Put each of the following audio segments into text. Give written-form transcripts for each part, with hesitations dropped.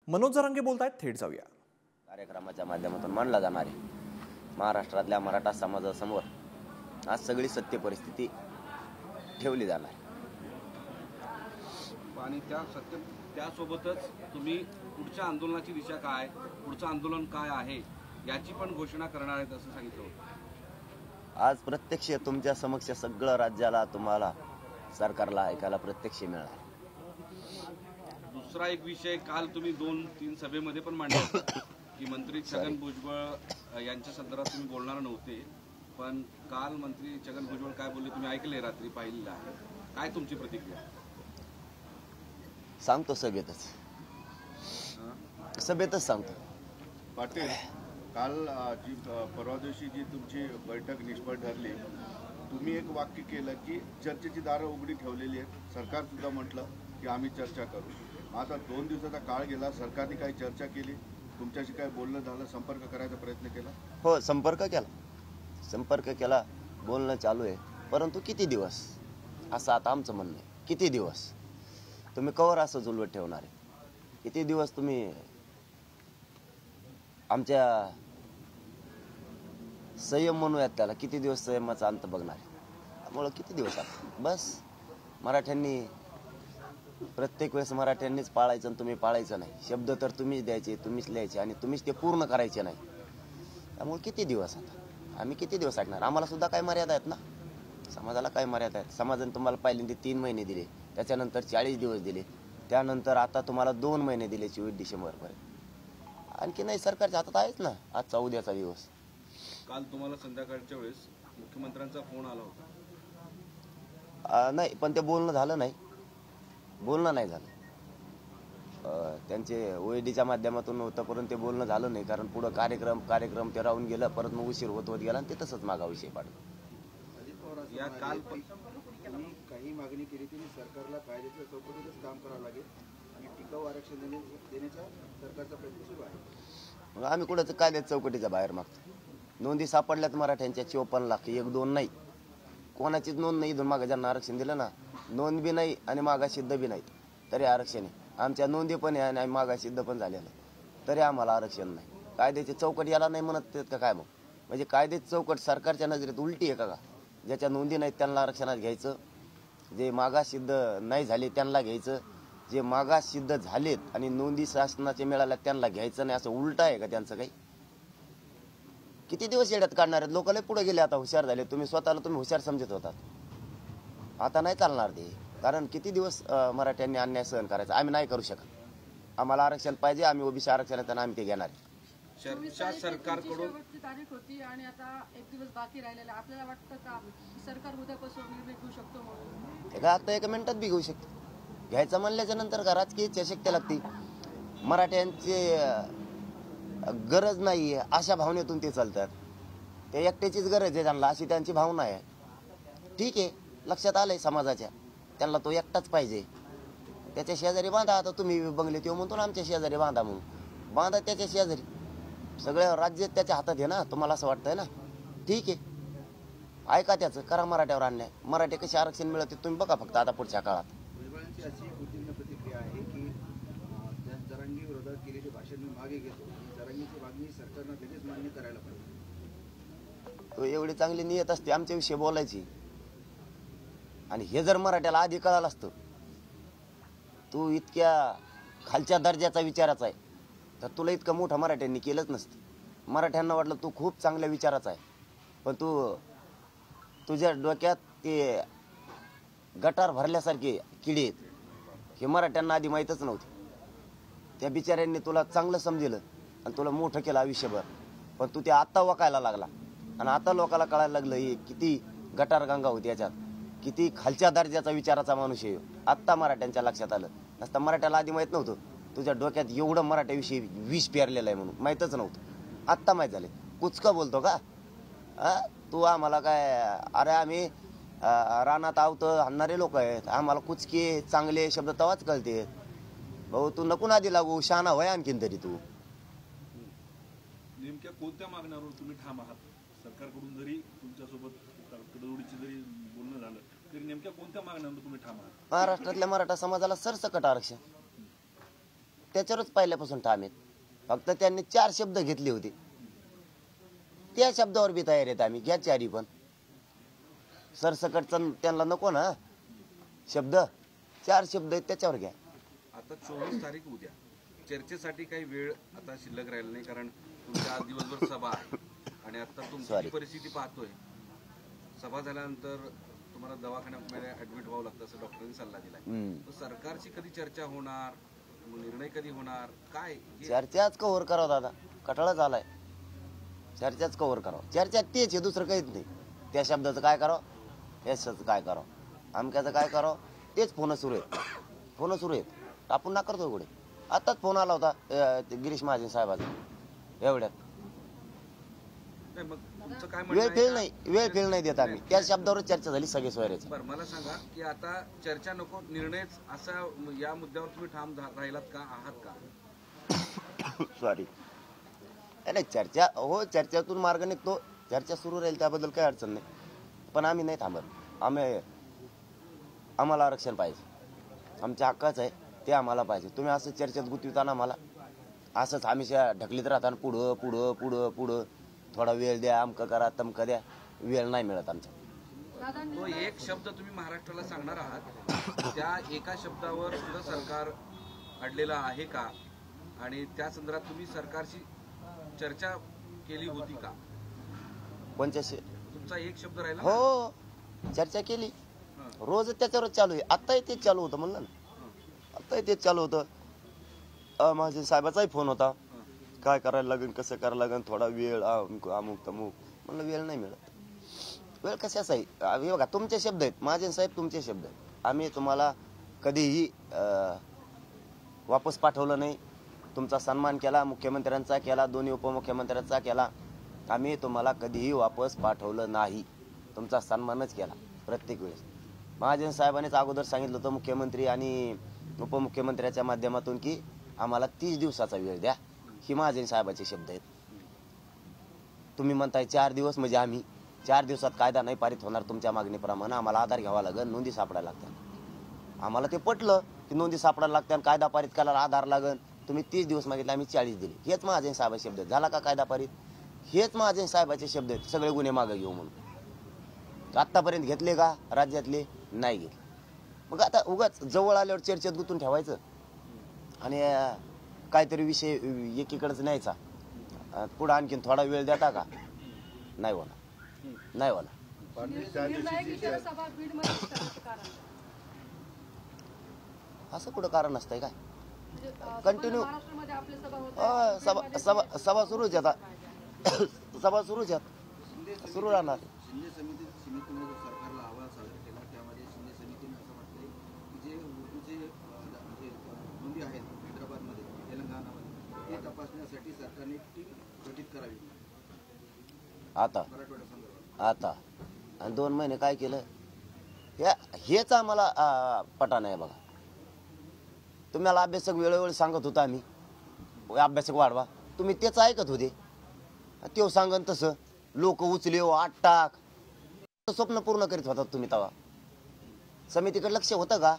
मनोज जरांगे बोलतायत, थेट जाऊया. कार्यक्रमाच्या माध्यमातून मांडला जाणार आहे. महाराष्ट्रातल्या मराठा समाजासमोर आज सगळी सत्य परिस्थिती ठेवली जाणार आहे. आणि त्यासोबतच तुम्ही पुढच्या आंदोलनाची दिशा काय, पुढचं आंदोलन काय आहे याची पण घोषणा करणार आहेत असं सांगितलं होतं. आज प्रत्यक्ष तुमच्या समक्ष सगळं राज्याला, तुम्हाला, सरकारला ऐकायला प्रत्यक्ष मिळाला. दुसरा एक विषय काल तुम्ही 2-3 सभेमध्ये पण मांडला की मंत्री छगन भुजबळ यांच्या संदर्भात तुम्ही बोलणार नव्हते, पण काल मंत्री छगन भुजबळ काय बोलले तुम्ही ऐकले, रात्री पाहिलेलं आहे. काय तुमची प्रतिक्रिया? सांगतो सभेतच सांगतो. पाटील, काल जी परवा दिवशी जी तुमची बैठक निष्फळ ठरली, तुम्ही एक वाक्य केलं की चर्चेची दारं उघडी ठेवलेली आहेत. सरकार सुद्धा म्हटलं की आम्ही चर्चा करू. आता 2 दिवसाचा काळ गेला, सरकारने काही चर्चा केली, तुमच्याशी काय बोलणं झालं, संपर्क करायचा प्रयत्न केला? हो, संपर्क केला, बोलणं चालू आहे. परंतु किती दिवस असं आता आमचं म्हणणं आहे. किती दिवस तुम्ही कवर असं जुलवत ठेवणार आहे? किती दिवस तुम्ही आमच्या संयम म्हणूयात त्याला, किती दिवस संयमाचा अंत बघणार आहे? त्यामुळं किती दिवस आता बस. मराठ्यांनी प्रत्येक वेळेस मराठ्यांनीच पाळायचं आणि तुम्ही पाळायचं नाही. शब्द तर तुम्हीच द्यायचे, तुम्हीच लिहायचे आणि तुम्हीच ते पूर्ण करायचे नाही. त्यामुळे किती दिवस आता आम्ही किती दिवस ऐकणार? आम्हाला सुद्धा काही मर्यादा आहेत ना, समाजाला काही मर्यादा आहेत. समाजाने तुम्हाला पहिल्यांदा 3 महिने दिले, त्याच्यानंतर 40 दिवस दिले, त्यानंतर आता तुम्हाला 2 महिने दिले 24 डिसेंबरपर्यंत. आणखी नाही, सरकारच्या हातात आहेच ना आजचा उद्याचा दिवस. काल तुम्हाला संध्याकाळच्या वेळेस मुख्यमंत्र्यांचा फोन आला होता? नाही, पण ते बोलणं झालं नाही. त्यांचे OEDच्या माध्यमातून होतं, परंतु ते बोलणं झालं नाही. कारण पुढं कार्यक्रम ते राहून गेलं, परत मग उशीर होत गेला आणि ते तसंच मागा विषय पाडलं. या काल तुम्ही काही मागणी केली की सरकारला कायद्याच्या चौकटीतच काम करावं लागेल आणि टिकाऊ आरक्षण देण्याचा सरकारचा प्रयत्न सुरू आहे. मग आम्ही कुठं कायद्याच्या चौकटीच्या बाहेर मागतो? नोंदी सापडल्यात मराठ्यांच्या 54 लाख, 1-2 नाही. कोणाचीच नोंद नाही. इथून मागं ज्यांना आरक्षण दिलं ना, नोंद बी नाही आणि मागा सिद्ध बी नाही, तरी आरक्षण आहे. आमच्या नोंदी पण आहे आणि मागा सिद्ध पण झालेलं, तरी आम्हाला आरक्षण नाही. कायद्याची चौकट याला नाही म्हणत का काय? मग म्हणजे कायद्याची चौकट सरकारच्या नजरेत उलटी आहे का? ज्याच्या नोंदी नाहीत त्यांना आरक्षणात घ्यायचं, जे मागास सिद्ध नाही झाले त्यांना घ्यायचं, जे मागास सिद्ध झालेत आणि नोंदी शासनाचे मिळाल्या त्यांना घ्यायचं नाही, असं उलट आहे का त्यांचं काही? किती दिवस येड्यात काढणार आहेत? लोक लय पुढे गेले, आता हुशार झाले. तुम्ही स्वतःला हुशार समजत होतात, आता नाही चालणार ते. कारण किती दिवस मराठ्यांनी अन्याय सहन करायचा? आम्ही नाही करू शकत. आम्हाला आरक्षण पाहिजे, आम्ही ओबीसी आरक्षण आहे, आम्ही ते घेणार. सरकारकडून तारीख होती आणि आता 1 दिवस बाकी राहिलेला, आपल्याला वाटतं का सरकार उद्यापासून निर्णय घेऊ शकतो म्हणून? आता 1 मिनिटात बी घेऊ शकतो. घ्यायचं म्हणल्याच्या नंतर का राजकीय इच्छाशक्ती लागते. मराठ्यांची गरज नाही आहे अशा भावनेतून ते चालतात. ते एकट्याचीच गरज आहे त्यांना, अशी त्यांची भावना आहे. ठीक आहे, लक्षात आलंय समाजाच्या, त्यांना तो एकटाच पाहिजे. त्याच्या शेजारी बांधा. आता तुम्ही बंगले तो म्हणतो ना आमच्या शेजारी बांधा, म्हणून बांधा त्याच्या शेजारी. सगळं राज्य त्याच्या हातात आहे ना, तुम्हाला असं वाटतंय ना? ठीक आहे, ऐका त्याचं, करा मराठ्यावर अन्याय. मराठी कशी आरक्षण मिळते तुम्ही बघा फक्त आता पुढच्या काळात. भुजबळांची अशी उत्तीर्ण प्रतिक्रिया आहे की जरांगे विरोधात केलेले भाषण मी मागे घेतो आणि जरांगीची मागणी सरकारनं लगेच मान्य करायला पाहिजे. एवढी चांगली नियत असते आमच्याविषयी बोलायची, आणि हे जर मराठ्याला आधी कळालं असतं, तू इतक्या खालच्या दर्जाचा विचाराचा आहे, तर तुला इतकं मोठं मराठ्यांनी केलंच नसतं. मराठ्यांना वाटलं तू खूप चांगल्या विचाराचा आहे, पण तुझ्या डोक्यात ते गटार भरल्यासारखे किडे आहेत, हे मराठ्यांना आधी माहीतच नव्हते. त्या बिचाऱ्यांनी तुला चांगलं समजलं आणि तुला मोठं केलं आयुष्यभर, पण तू ते आत्ता वकायला लागला आणि आता लोकांना कळायला लागलं हे किती गटारगंगा होती, याच्यात किती खालच्या दर्जाचा विचाराचा माणूस आहे. आत्ता मराठ्यांच्या लक्षात आलं. नसता मराठ्याला आधी माहीत नव्हतं तुझ्या डोक्यात एवढं मराठ्याविषयी विष पेरलेलं आहे म्हणून, माहीतच नव्हतं. आत्ता माहीत झाले. कुचका बोलतो का तू आम्हाला? काय अरे, आम्ही रानात आवतं हाणणारे लोक आहेत, आम्हाला कुचके चांगले शब्द तवाच कळते. भाऊ तू नको आधी लागू, शहाणा होय आणखीन तरी. तू नेमक्या कोणत्या मागण्यावर तुम्ही ठाम आहात? सरकारकडून जरी तुमच्यासोबत कडोडीची जरी बोलणं झालं तरी नेमक्या कोणत्या मागण्यांवर तुम्ही ठाम आहात? महाराष्ट्रातल्या मराठा समाजाला सरसकट आरक्षण. त्याच्यावरच पहिल्यापासून ठाम आहेत. फक्त त्यांनी 4 शब्द घेतले होते, त्या शब्दावर बी तयार आहेत आम्ही. घ्या 4ही पण. सरसकटचा त्यांना नको ना शब्द, 4 शब्द आहेत त्याच्यावर घ्या. आता 24 तारीख उद्या चर्चेसाठी काही वेळ आता शिल्लक राहिला नाही, कारण तुमच्या आज दिवसभर सभा आहे आणि आता तुमची जी परिस्थिती पाहतोय, सभा झाल्यानंतर तुम्हाला दवाखान्यामध्ये ऍडमिट व्हावं लागतं असं डॉक्टरांनी सल्ला दिलाय. तर सरकारची कधी चर्चा होणार, निर्णय कधी होणार, काय चर्चाच कव्हर करावं दादा, कटाळा झालाय. चर्चाच कव्हर करावं. चर्चा तेच आहे, दुसरं काहीच नाही. त्या शब्दाचं काय करावं, याचं काय करावं, अमक्याचं काय करावं, तेच फोन सुरू आहेत. फोन सुरू आहेत. आपण ना करतो एवढे. आताच फोन आला होता गिरीश महाजन साहेबाचा एवढ्यात. नाही, मग तुमचं काय वेळ म्हणणं फेल आहे नाही, वेळ फेल नाही देत आम्ही. त्या शब्दावर चर्चा झाली सगळे सोयऱ्याची. बरं, मला सांगा की आता चर्चा नको, निर्णयच असा, या मुद्द्यावर तुम्ही ठाम राहिलात का, आहात का? सॉरी, नाही चर्चा, हो चर्चेतून मार्ग निघतो. चर्चा सुरू राहील, त्याबद्दल काही अडचण नाही. पण आम्ही नाही थांबत. आम्हाला आरक्षण पाहिजे, आमच्या हक्काचं आहे ते आम्हाला पाहिजे. तुम्ही असं चर्चेत गुंतविताना आम्हाला असंच हमेशा ढकलीत राहताना पुढं पुढं पुढं पुढं, थोडा वेळ द्या, अमकं करा तमकं द्या, वेळ नाही मिळत आमचा. तो एक शब्द तुम्ही महाराष्ट्राला सांगणार आहात, त्या एका शब्दावर सुद्धा सरकार अडलेलं आहे का, आणि त्या संदर्भात तुम्ही सरकारशी चर्चा केली होती का? कोणत्याशी? तुमचा एक शब्द राहिला ना? हो, चर्चा केली. रोज त्याच्यावरच चालू आहे. आत्ताही तेच चालू होतं म्हणलं ना, आत्ताही तेच चालू होतं. माझ्या साहेबाचाही फोन होता, काय करायला लागेल, कसं करायला लागेल, थोडा वेळ, अमुक तमुक. म्हणलं वेळ नाही मिळत. वेळ कशाच आहे? हे बघा, तुमचे शब्द आहेत महाजन साहेब, तुमचे शब्द आहेत. आम्ही तुम्हाला कधीही वापस पाठवलं नाही. तुमचा सन्मान केला, मुख्यमंत्र्यांचा केला, दोन्ही उपमुख्यमंत्र्यांचा केला. आम्ही तुम्हाला कधीही वापस पाठवलं नाही, तुमचा सन्मानच केला प्रत्येक वेळेस. महाजन साहेबांनीच अगोदर सांगितलं होतं मुख्यमंत्री आणि उपमुख्यमंत्र्याच्या माध्यमातून की आम्हाला 30 दिवसाचा वेळ द्या. ही महाजन साहेबाचे शब्द आहेत. तुम्ही म्हणताय 4 दिवस, म्हणजे आम्ही 4 दिवसात कायदा नाही पारित होणार तुमच्या मागणीप्रमाणे, आम्हाला आधार घ्यावा लागेल, नोंदी सापडायला लागतात. आम्हाला ते पटलं की नोंदी सापडायला लागतात, कायदा पारित करायला आधार लागेल. तुम्ही 30 दिवस मागितले, आम्ही 40 दिले. हेच महाजन साहेबाचे शब्द आहेत. झाला का कायदा पारित? हेच महाजन साहेबाचे शब्द आहेत. सगळे गुन्हे मागे घेऊ म्हणून. आतापर्यंत घेतले का राज्यातले? नाही घेतले. मग आता उगाच जवळ आल्यावर चर्चेत गुंतून ठेवायचं आणि काहीतरी विषय एकीकडेच न्यायचा. पुढे आणखीन थोडा वेळ देता का? नाही होणार, नाही होणार. असं कुठं कारण असतंय काय? कंटिन्यू सभा सुरूच आता, सभा सुरूच आहेत, सुरू राहणार. शिंदे समितीने जो सरकारला अहवाल सादर केला, त्यामध्ये शिंदे समितीने असं म्हटलंय की जे उर्दूचे म्हणजे नोंदी आहेत हैदराबादमध्ये, तेलंगणामध्ये, ते तपासण्यासाठी सरकारने एक टीम गठीत करावी आता मराठवाडा संदर्भात. आता आणि 2 महिने काय केलं? हेच आम्हाला पटा नाही बघा. तुम्हाला अभ्यासक वेळोवेळी सांगत होता आम्ही, अभ्यासक वाढवा. तुम्ही तेच ऐकत होते. तेव्हा सांगन तसं लोक उचले, 8 टाक, स्वप्न पूर्ण करीत होता तुम्ही. तेव्हा समितीकडे लक्ष होतं का?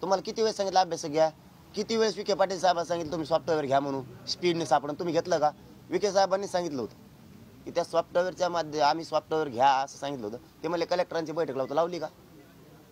तुम्हाला किती वेळ सांगितलं अभ्यासक घ्या? किती वेळेस विखे पाटील साहेबांनी सांगितलं तुम्ही सॉफ्टवेअर घ्या म्हणून, स्पीडने सापडून. तुम्ही घेतलं का? विखे साहेबांनी सांगितलं होतं की त्या सॉफ्टवेअरच्या आम्ही सॉफ्टवेअर घ्या असं सांगितलं होतं. ते मला कलेक्टरांची बैठक लावली का?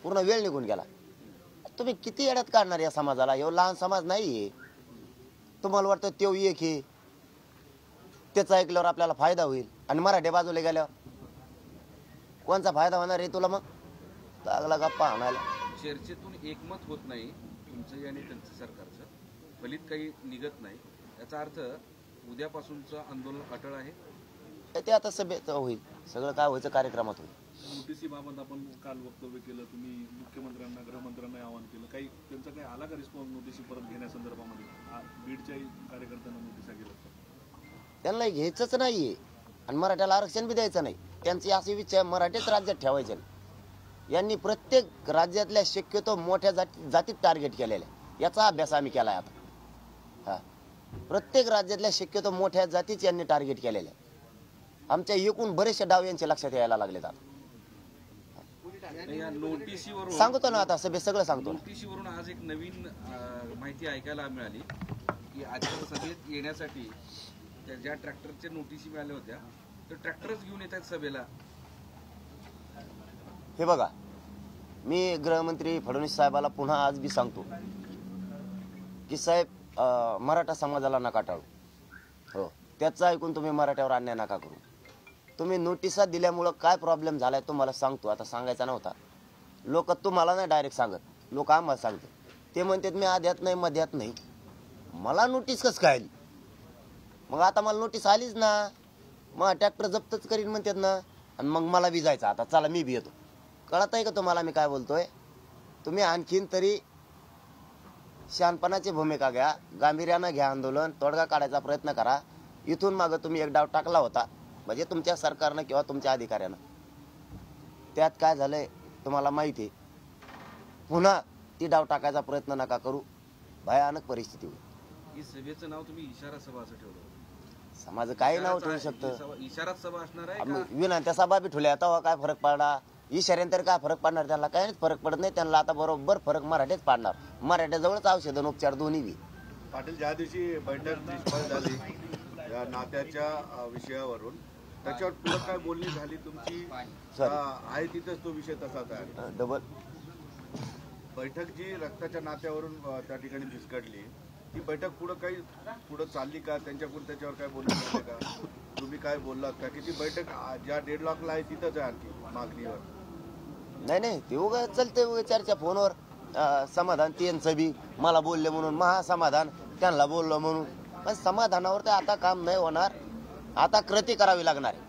पूर्ण वेळ निघून गेला. तुम्ही किती येड्यात काढणार या समाजाला? एवढा लहान समाज नाहीये. तुम्हाला वाटतं तेव एक हे, त्याचं ऐकल्यावर आपल्याला फायदा होईल आणि मराठी बाजूला गेल्यावर कोणचा फायदा होणार आहे तुला? मग लागला गप्पा आणायला. चर्चेतून एकमत होत नाही तुमचं आणि त्यांचं सरकारचं, फलित काही निघत नाही, याचा अर्थ उद्यापासूनचं आंदोलन अटळ आहे. ते आता सभेत होईल, सगळं काय व्हायचं कार्यक्रमात होईल. नोटीसी बाबत आपण काल वक्तव्य केलं, तुम्ही मुख्यमंत्र्यांना, गृहमंत्र्यांना आवाहन केलं, काही त्यांचा काही आला का रिस्पॉन्स नोटीसी परत घेण्यासंदर्भामध्ये? बीडच्याही कार्यकर्त्यांना नोटिसा गेल्या, त्यांना घ्यायचंच नाहीये आणि मराठ्याला आरक्षण बी द्यायचं नाही. त्यांची अशी इच्छा मराठीच राज्यात ठेवायचे. यांनी प्रत्येक राज्यातल्या शक्यतो मोठ्या जातीत टार्गेट केलेल्या, याचा अभ्यास आम्ही केलाय आता. हा, प्रत्येक राज्यातल्या शक्यतो मोठ्या जातीच यांनी टार्गेट केलेल्या. आमच्या एकूण बरेचसे डाव यांच्या लक्षात यायला लागलेत आता. या नोटिसीवरून सांगतो ना आता सभेत सगळं सांगतो ना. नोटिसीवरून आज एक नवीन माहिती ऐकायला मिळाली की आजच्या सभेत येण्यासाठी ज्या ट्रॅक्टरच्या नोटिसी मिळाल्या होत्या तर ट्रॅक्टरच घेऊन येत आहेत सभेला. हे बघा, मी गृहमंत्री फडणवीस साहेबाला पुन्हा आज बी सांगतो की साहेब मराठा समाजाला नका टाळू. हो, त्याचं ऐकून तुम्ही मराठ्यावर अन्याय नका करू. तुम्ही नोटिसा दिल्यामुळं काय प्रॉब्लेम झालाय तुम्हाला सांगतो. आता सांगायचा नव्हता. लोक तुम्हाला नाही डायरेक्ट सांगत, लोक आम्हाला सांगतात. ते म्हणतात मी आध्यात नाही मध्यात नाही. मला नोटीस कसं काय आली? मग आता मला नोटीस आलीच ना, मग ट्रॅक्टर जप्तच करीन म्हणतात ना, आणि मग मला बी जायचं. आता चला मी बी येतो. कळत आहे का तुम्हाला मी काय बोलतोय? तुम्ही आणखीन तरी शहाणपणाची भूमिका घ्या, गांभीर्यानं घ्या आंदोलन, तोडगा काढायचा प्रयत्न करा. इथून मागं तुम्ही एक डाव टाकला होता, म्हणजे तुमच्या सरकारनं किंवा तुमच्या अधिकाऱ्यानं. त्यात काय झालंय तुम्हाला माहिती आहे. पुन्हा ती डाव टाकायचा प्रयत्न नका करू, भयानक परिस्थिती होईल. ही सभेचं नाव तुम्ही इशारा सभा असं ठेवलं. समाज काही नाव ठेवू शकतं. इशारात सभा असणार आहे का? विनंत्या सभा बी ठेवल्या, तेव्हा काय फरक पडला? इशाऱ्यानंतर काय फरक पडणार? त्यांना काही फरक पडत नाही. त्यांना आता बरोबर फरक मराठीच पाडणार. मराठ्याजवळच औषध आणि उपचार दोन्ही बी. पाटील, ज्या दिवशी बैठक निष्फळ झाली या नात्याच्या विषयावरून, त्याच्यावर पुढे काय बोलणी झाली तुमची? आहे तिथंच तो विषय तसाच आहे. डबल बैठक जी रक्ताच्या नात्यावरून त्या ठिकाणी फिसकटली, ती बैठक पुढे चालली का? त्यांच्याकडून त्याच्यावर काय बोलणं झालं का? तुम्ही काय बोललात का की ती बैठक ज्या डेडलॉकला आहे तिथंच आहे आणखी मागणीवर? नाही, ते उगा चलते उगा चर्चा फोनवर. समाधान त्यांचं बी मला बोलले म्हणून, महासमाधान त्यांना बोललो म्हणून. पण समाधानावर तर आता काम नाही होणार. आता कृती करावी लागणार आहे.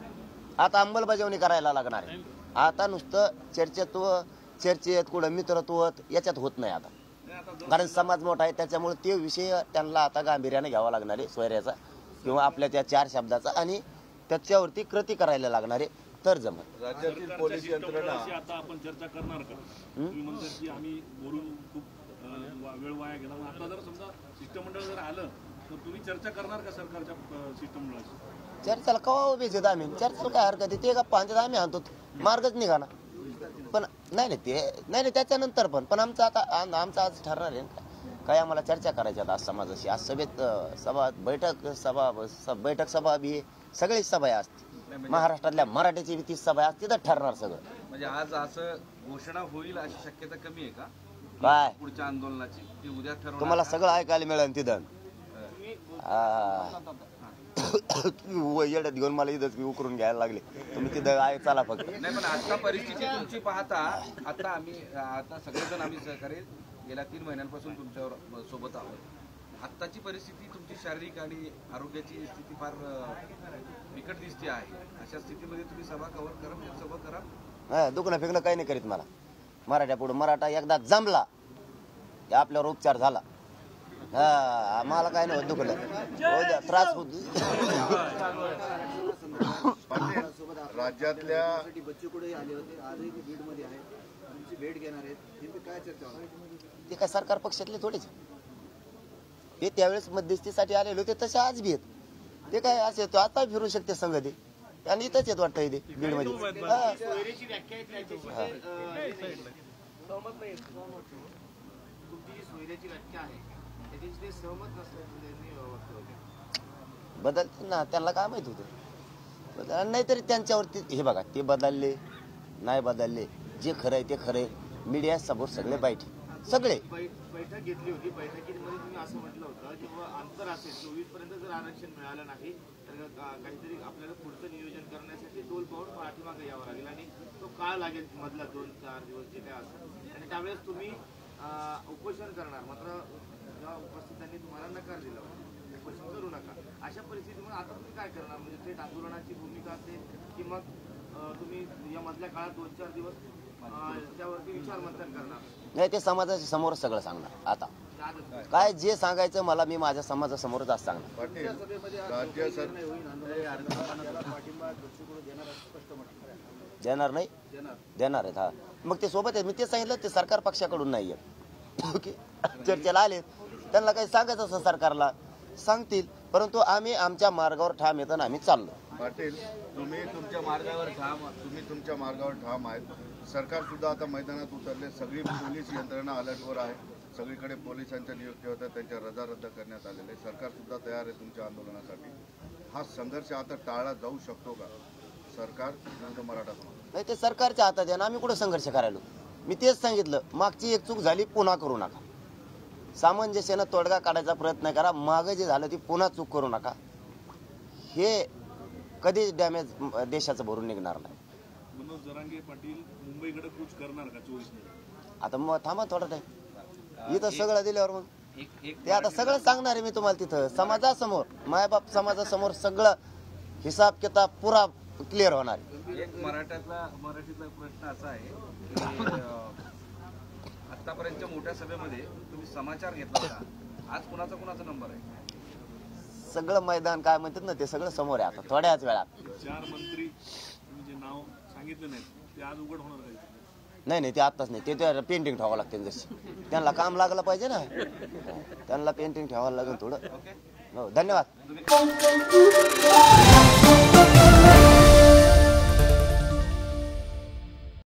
आता अंमलबजावणी करायला लागणार आहे. आता नुसतं चर्चेत कुठं मित्रत्व याच्यात होत नाही आता. कारण समाज मोठा आहे, त्याच्यामुळे ते विषय त्यांना आता गांभीर्याने घ्यावा लागणार आहे, सोयऱ्याचा किंवा आपल्या त्या 4 शब्दाचा, आणि त्याच्यावरती कृती करायला लागणार आहे तर जमत. राज्यातील पोलीस यंत्रणा आता आपण चर्चा करणार का? तुम्ही म्हणतात की आम्ही बोलून खूप वेळ वाया गेला. आता जर समजा शिष्टमंडळ जर आलं तर तुम्ही चर्चा करणार का सरकारच्या शिष्टमंडळाशी? चर्चेला कवा उभेच आहेत आम्ही. चर्चेला काय हरकत आहे? ते गप्पा आणतात, आम्ही आणतो, मार्गच निघा ना. पण नाही त्याच्यानंतर पण आमचं आता आमचं आज ठरणार आहे काय आम्हाला चर्चा करायची आज समाजाशी. आज सभेत बैठक सभा बी सगळी सभा असते. महाराष्ट्रातल्या मराठीची बी 30 सभा असते, तिथं ठरणार सगळं. म्हणजे आज असं घोषणा होईल अशी शक्यता कमी आहे का काय पुढच्या आंदोलनाची? ती उद्या ठरवणार तुम्हाला का? सगळं ऐकायला मिळेल तिथं. तुम्ही येड्यात घेऊन मला इथंच उकरून घ्यायला लागले. तुम्ही तिथं चला फक्त. नाही, पण आता परिस्थिती तुमची पाहता आता सगळेजण आम्ही सहकार्य गेल्या 3 महिन्यांपासून तुमच्यावर सोबत आहोत. आत्ताची परिस्थिती तुमची शारीरिक आणि आरोग्याची स्थिती फार बिकट दिसते आहे. अशा स्थितीमध्ये तुम्ही सभा करा. दुखणं फेकणं काही नाही करीत मला. मराठ्या पुढे मराठा एकदा जमला आपल्यावर उपचार झाला. मला काय नाही दुखलं, त्रास होत. राज्यातल्या बच्चू कडे आले होते, आजही ते बीडमध्ये आहे, तुमची भेट घेणार आहेत. नेमकी काय चर्चा होणार? ते काय सरकार पक्षातले थोडेच. ते त्यावेळेस मध्यस्थीसाठी आलेले होते, तसे आज बी आहेत. ते काय असे आता फिरू शकते संघ ते, आणि इथंच येत वाटतं इथे बीडमध्ये. बदलते ना, त्यांना काय माहित होतं. नाहीतरी त्यांच्यावरती हे बघा, ते बदलले नाही बदलले, जे खरंय ते खरंय. मीडिया समोर सगळे बैठे सगळे. बैठक घेतली होती. बैठकीमध्ये तुम्ही असं म्हटलं होतं की अंतर असेल 24 पर्यंत जर आरक्षण मिळालं नाही तर काहीतरी आपल्याला पुढचं नियोजन करण्यासाठी डोल पाऊल पाठीमागे यावं लागेल आणि तो काळ लागेल मधला 2-4 दिवस जे काय असेल. आणि त्यावेळेस तुम्ही उपोषण करणार. मात्र जेव्हा उपस्थितांनी तुम्हाला नकार दिला, उपोषण करू नका, अशा परिस्थितीमध्ये आता तुम्ही काय करणार? म्हणजे थेट आंदोलनाची भूमिका असेल की मग तुम्ही या मधल्या काळात 2-4 दिवस त्यावरती विचार मंथन करणार? नाही, ते समाजाच्या समोर सगळं सांगणार. आता काय जे सांगायचं मला, मी माझ्या समाजासमोरच आज सांगणार. देणार नाही, देणार आहेत. हा, मग ते सोबत आहेत. मी ते सांगितलं, ते सरकार पक्षाकडून नाही आहेत. चर्चेला आले, त्यांना काही सांगायचं असं सरकारला सांगतील, परंतु आम्ही आमच्या मार्गावर ठाम येतो आणि आम्ही चाललो. पाटील, तुम्ही तुमच्या मार्गावर ठाम आहेत. सरकार सुद्धा आता मैदानात उतरले, सगळी पोलीस यंत्रणा अलर्टवर आहे, सगळीकडे पोलिसांच्या नियुक्ती होत्या, त्यांच्या रजा रद्द करण्यात आलेल्या आहे. सरकार सुद्धा तयार आहे तुमच्या आंदोलनासाठी. हा संघर्ष आता टाळला जाऊ शकतो का? सरकार विरुद्ध मराठा समाज. नाही, ते सरकारच्या हातात आहे ना. आम्ही कुठं संघर्ष करायलो? मी तेच सांगितलं, मागची एक चूक झाली पुन्हा करू नका. सामंजस्यानं तोडगा काढायचा प्रयत्न करा. मागं जे झालं ती पुन्हा चूक करू नका. हे कधीच डॅमेज देशाचं भरून निघणार नाही. मनोज जरांगे पाटील मुंबईकडे कूच करणार का 24 ने? आता मग थांबा थोडा टाइम. इथं सगळं दिल्यावर मग ते आता सगळं सांगणार आहे मी तुम्हाला. तिथं समाजासमोर, मायबाप समाजासमोर सगळं हिसाब किताब पुरा क्लिअर होणार आहे. एक मराठीतला प्रश्न असा आहे की आतापर्यंतच्या मोठ्या सभेमध्ये तुम्ही समाचार घेतला होता, आज कुणाचा नंबर आहे? सगळं मैदान काय म्हणतात ना ते सगळं समोर आहे आता थोड्याच वेळात. 4 मंत्री तुम्ही जे नाव सांगितलं नाही ते आज उघड होणार आहे. नाही ते आत्ताच नाही. ते पेंटिंग ठेवावं लागते जशी त्यांना काम लागलं पाहिजे ना. त्यांना पेंटिंग ठेवावं लागेल थोडं. हो, धन्यवाद.